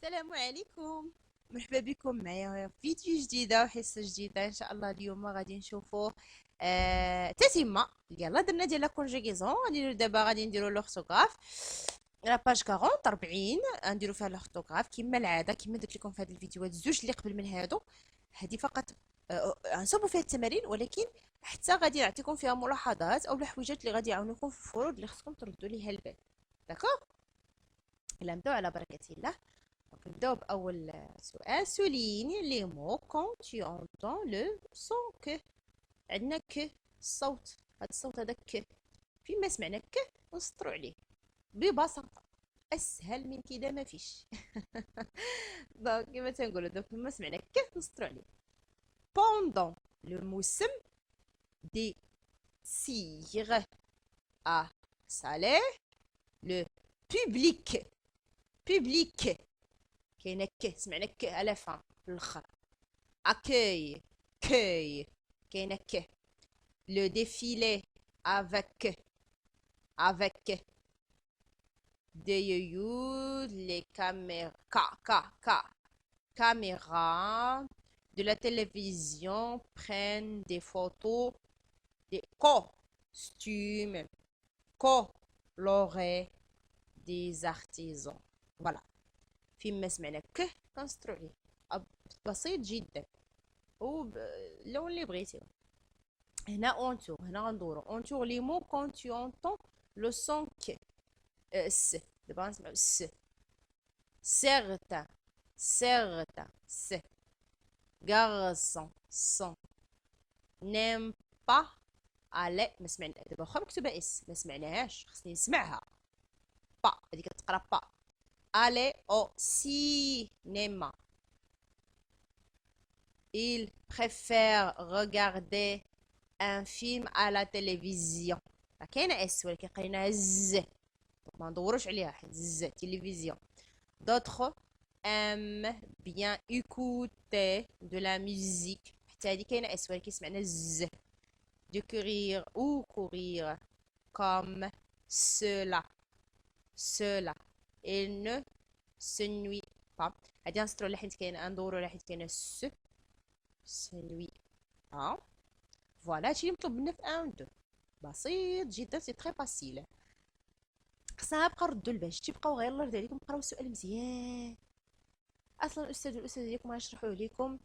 السلام عليكم. مرحبا بكم معايا في فيديو جديدة وحصة جديدة ان شاء الله. اليوم غادي نشوفوا تتمة. يلا درنا ديال لا كونجيغيزون. غادي دابا غادي نديرو لورثوغراف لا باج 40 40 نديرو فيها لورثوغراف كما العاده، كما درت لكم في هاد الفيديوهات الزوج اللي قبل من هادو. هادي فقط غنصاوبوا فيها التمارين، ولكن حتى غادي نعطيكم فيها ملاحظات او الحويجات اللي غادي يعاونوكم في الفروض اللي خصكم تردوا ليها البال. داكوغ، يلا نبداو على بركة الله. نبداو بأول سؤال. souligne les mots quand tu entends le son que. عندنا ك الصوت، هذا الصوت هذا ك. فيما سمعنا ك نسطروا عليه ببساطة. أسهل من كده ما فيش. دونك كما تنقولوا دوك فيما سمعنا ك نسطروا عليه. pendant الموسم désire à saler le public. public كاينه ك، سمعنا ك على فان في الاخر. accueil كوي كاينه ك. le défilé avec avec des yoyous les caméras caméras de la télévision prennent des photos des costumes colorés des artisans. voilà. فيما سمعنا ك كنسطرو عليه بسيط جدا اللون اللي بغيتيو. هنا اونتور، هنا غندورو اونتور لي مو كون tu entends لو سون ك. س دابا غنسمعو س. certain certain س. garçon son. n'aime pas aller. ما سمعنا دابا واخا مكتوبه اس ما سمعناهاش، خصني نسمعها. با هادي كتقرا با. aller au cinéma. Il préfère regarder un film à la télévision. كاينه اس ولكن قريناها ز، ما ندوروش عليها حيت ز تلفزيون. d'autres aiment bien écouter de la musique. حتى هادي كاينه اس ولكن سمعنا ز. de courir ou courir comme cela cela. il ne s'ennuie pas. غادي نسطرو على حيت كاينه، ندورو على حيت كاينه س. s'ennuie pas. فوالا هادشي اللي مطلوب منا في 1 و 2. بسيط جدا، سي تري فاسيل. خصنا نبقاو نردو البال، تيبقاو غير الله يرضي عليكم قراو السؤال مزيان. اصلا الاستاذ والاستاذه ديالكم غيشرحوه ليكم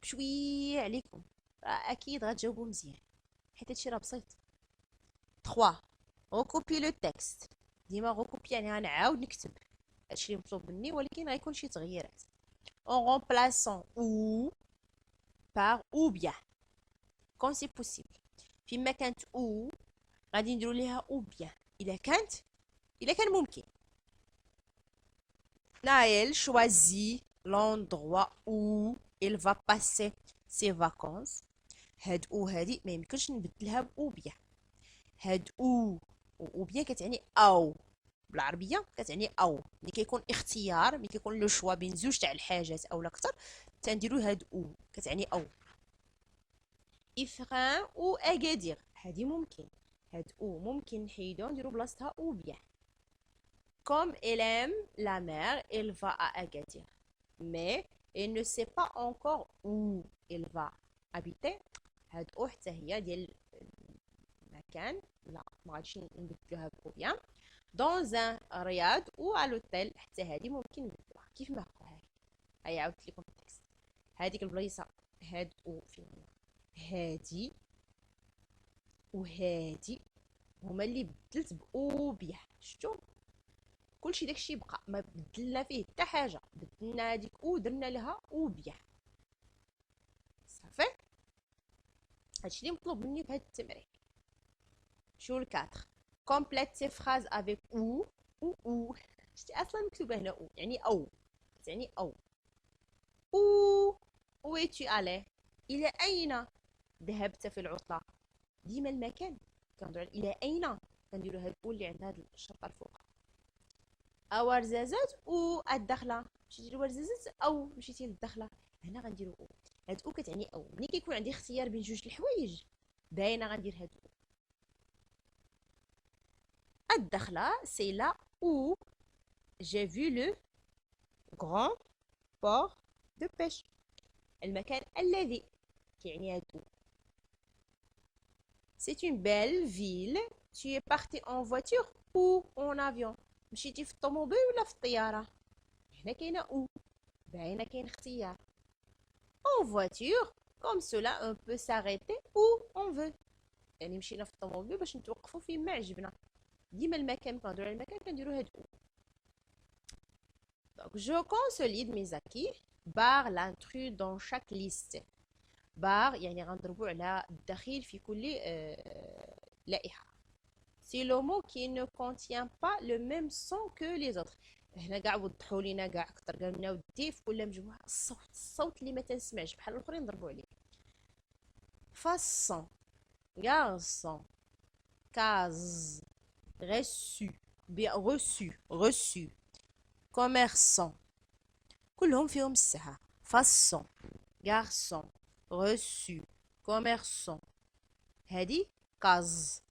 بشويه عليكم، اكيد غتجاوبوا مزيان حيت هادشي راه بسيط. 3 recopie le texte. ديما recopie يعني غنعاود نكتب هادشي اللي مطلوب مني، ولكن غيكون شي تغييرات. en remplaçant ou par ou bien quand c'est possible. فيما كانت ou غادي نديرو ليها ou bien إذا كان ممكن. Naël choisit l'endroit où il va passer ses vacances. هاد او هادي ما يمكنش نبدلها او بيان. هاد او بيان كتعني او بالعربيه، كتعني او ملي كيكون اختيار، ملي كيكون لو شوا بين زوج تاع الحاجات اولا اكثر تنديرو هاد او كتعني او. افغان او اكادير هادي ممكن، هاد او ممكن نحيدو نديرو بلاصتها او بيان. Comme elle aime la mer, elle va à Agadir. Mais elle ne sait pas encore où elle va habiter. هاد او حتى هي ديال المكان، لا ما غاديش نبدلوها بو بيان. dans un رياض ou à l'hôtel حتى هادي ممكن نبدلوها كيف ما هكا. هاي عاودت لكم التكست. هاديك البلايصه هاد او فين هادي وهادي هما اللي بدلت بأو بيان. شفتوا كلشي داكشي بقى، ما بدلنا فيه حتى حاجه، بدلنا هذيك او درنا لها او بيان صافي. هادشي اللي مطلوب مني في هاد التمرين. شو الكاتر كومبليت سي فراز افيك او شتي اصلا مكتوبه هنا او يعني او، يعني او. او ايتي الي الى اين ذهبت في العطله. ديما المكان كنهضروا الى اين كنديروا هاد او اللي عندها هاد الشرطه الفوق. ورزازات او الدخله، مشيتي لورزازات او مشيتي للدخله، هنا غنديرو او. هاد او كتعني او ملي كيكون عندي اختيار بين جوج الحوايج باينه غندير هاد او. الدخله سي لا او جي في لو grand port de pêche. المكان الذي كيعني هادو. C'est une belle ville. Tu es parti en voiture ou en avion. مشيتي في الطوموبيل ولا في الطيارة؟ هنا كاينة او، باينة كاين اختيار. En voiture, comme cela on peut s'arrêter où on veut. يعني مشينا في الطوموبيل باش نتوقفوا فين ما عجبنا. ديما المكان كندورو على المكان كنديرو هاد او. Donc je consolide mes acquis. Barre l'intrus dans chaque liste. Barre يعني غنضربو على الدخيل في كل لائحة. C'est le mot qui ne contient pas le même son que les autres. هنا كاع وضحوا لينا كاع اكثر، قالوا لنا ودي في كل مجموعه الصوت اللي ما تنسمعش بحال الاخرين نضربوا عليه. façon garçon case reçu bien reçu commerçant كلهم فيهم السها. façon garçon reçu commerçant هادي كاز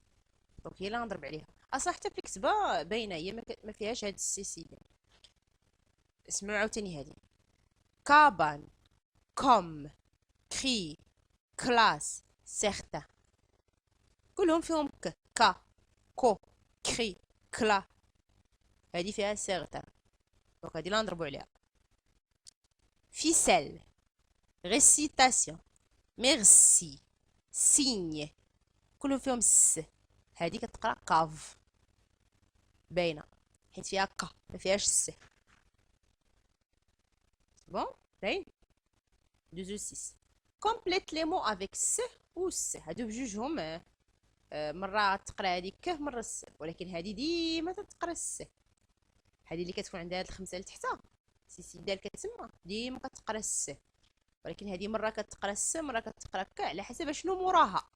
دونك هي اللي غنضرب عليها. اصلا حتى في الكتابه باينه هي ما فيهاش هاد السيسيلي. اسمعوا عاوتاني هادي. كابان كوم كري كلاس سيغتان كلهم فيهم كا كو كري كلا. هادي فيها سيغتان دونك هادي اللي غنضربو عليها. فيسيل ريسيتاسيون ميرسي سيني كلهم فيهم الس. هادي كتقرا كاف باينه حيت فيها كا ما فيهاش الس. بون باين. 2 كومبليت لي مو افيك س و س. هادو بجوجهم مره تقرا هادي ك مره الس، ولكن هادي ديما تتقرا الس. هادي اللي كتكون عندها هاد الخمسه لتحتها سي دال كتسمى ديما كتقرا الس، ولكن هادي مره كتقرا الس مره كتقرا ك على حسب شنو موراها.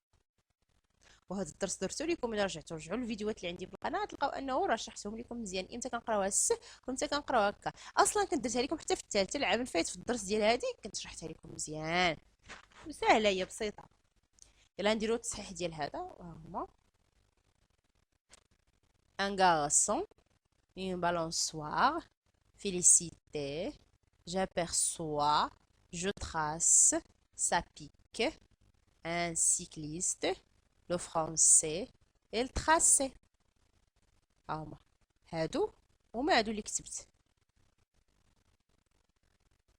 وهذا الدرس درتو لكم. الا رجعتوا رجعوا الفيديوهات اللي عندي في القناه تلقاو انه راه شرحتهم لكم مزيان امتى كنقراوها الس وامتى كنقراوها هكا. اصلا كنت درتها لكم حتى في الثالثه العام الفايت في الدرس ديال هادي كنت شرحتها لكم مزيان وسهله هي بسيطه. يلا نديرو التصحيح ديال هذا. ها هما un garçon une balançoire félicité j'aperçois je trace ça pique un cycliste le français et le tracé. هما هادو هما هادو اللي كتبت.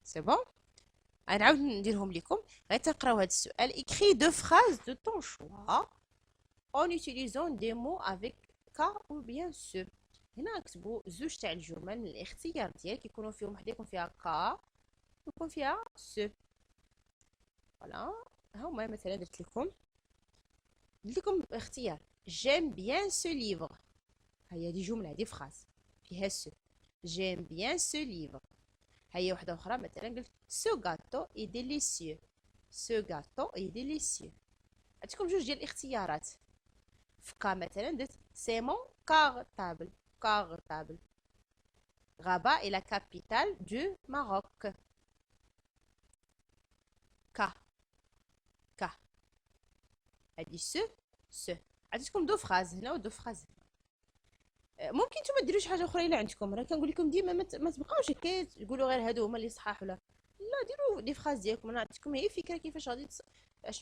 سي بون غنعاود نديرهم لكم غير تقراو هاد السؤال. écris 2 phrases de ton choix en utilisant des mots avec ك ou bien ce. هنا كتبوا زوج تاع الجمل من الاختيار ديالك كيكونوا فيهم وحده يكون فيها ك ويكون فيها سو. فوالا هما مثلا درت لكم اختيار j'aime bien ce livre. هي دي جمله هذه فراز فيها سو. j'aime bien ce livre. هي واحده اخرى مثلا قلت ce gâteau est délicieux. ce gâteau est délicieux. عندكم جوج ديال الاختيارات. في كا مثلا درت c'est mon cartable. cartable. Rabat est la capitale du Maroc. ك ك هادي سو. عطيتكم دو فراز هنا ودو فراز هنا. ممكن نتوما ديروش حاجه اخرى الا عندكم. راه كنقول لكم ديما ما تبقاوش هكا تقولوا غير هادو هما اللي صحاح ولا لا. ديروا دي فراز ديالكم. انا عطيتكم هي فكره كيفاش غادي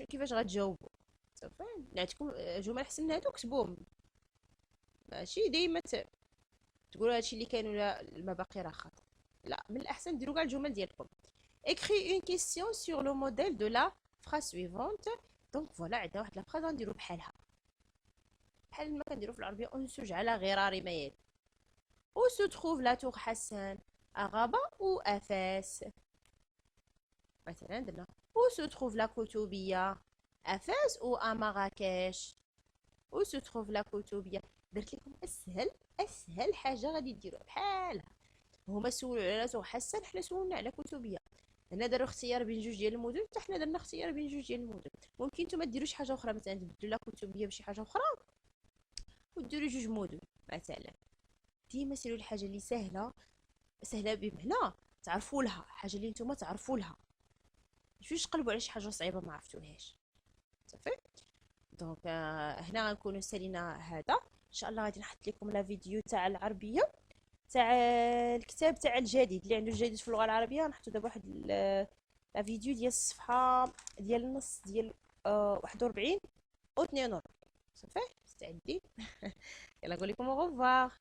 كيفاش غتجاوبوا. صافي نعطيكم جمل احسن من هادو كتبوهم ماشي ديما تقولوا هادشي اللي كاين ولا المباقي راه خاطئ. لا من الاحسن ديروا كاع الجمل ديالكم. écris une question sur le modèle de la phrase suivante. دونك فوالا عندنا واحد لا فراز غنديرو بحالها بحال ما كنديرو في العربيه. انسج على غرار ما يلي. où se trouve la tour Hassan à Rabat ou à Fès. مثلا درنا où se trouve la Koutoubia à Fès ou à Marrakech. où se trouve la Koutoubia. درت لكم اسهل حاجه غادي ديروها بحالها. هما سولوا على توغ حسن حنا سولنا على كتبيه. هنا داروا اختيار بين جوج ديال المدن حتى حنا درنا اختيار بين جوج ديال المدن. ممكن نتوما ديروا شي حاجه اخرى مثلا تبدلوا لا كتبيه بشي حاجه اخرى وديروا جوج مدن مثلا. ديما سيروا الحاجه اللي سهله بمعنى تعرفوا لها، حاجه اللي نتوما تعرفوا لها. ماشي تقلبوا على شي حاجه صعيبه ما عرفتوهاش. صافي دونك هنا غنكونوا سالينا هذا. ان شاء الله غادي نحط لكم لا فيديو تاع العربيه تاع الكتاب تاع الجديد اللي عنده الجديد في اللغه العربيه. نحطو دابا واحد لا فيديو ديال الصفحه ديال النص ديال 41 و 42. صافي مستعدين؟ يلا نقول لكم au revoir.